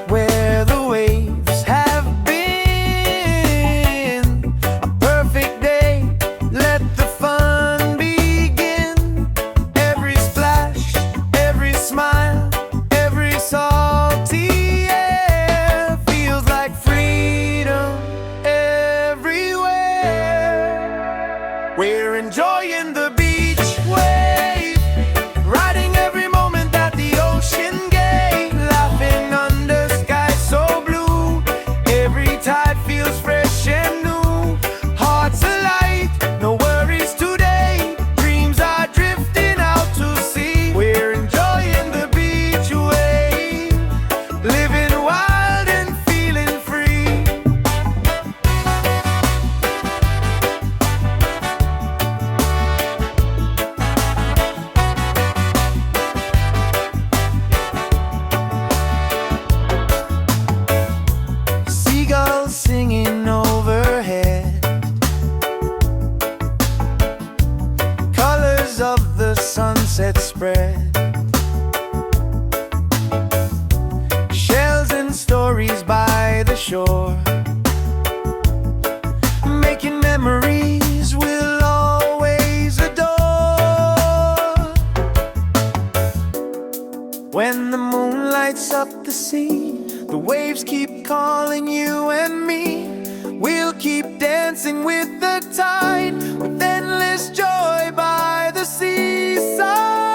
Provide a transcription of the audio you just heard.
where the waves have been. A perfect day, let the fun begin. Every splash, every smile, every salty air feels like freedom everywhere. We're enjoying the beach wave, riding every moment that the ocean gave, laughing under skies so blue. Every tide feels fresh and new, hearts alight, no worries today. Dreams are drifting out to sea. We're enjoying the beach wave, living wild and feeling free. Seagulls singing overhead, colors of the sunset spread. Shells and stories by the shore, making memories we'll always adore. When the moon lights up the sea, the waves keep calling you and me. We'll keep dancing with the tide, with endless joy by the seaside.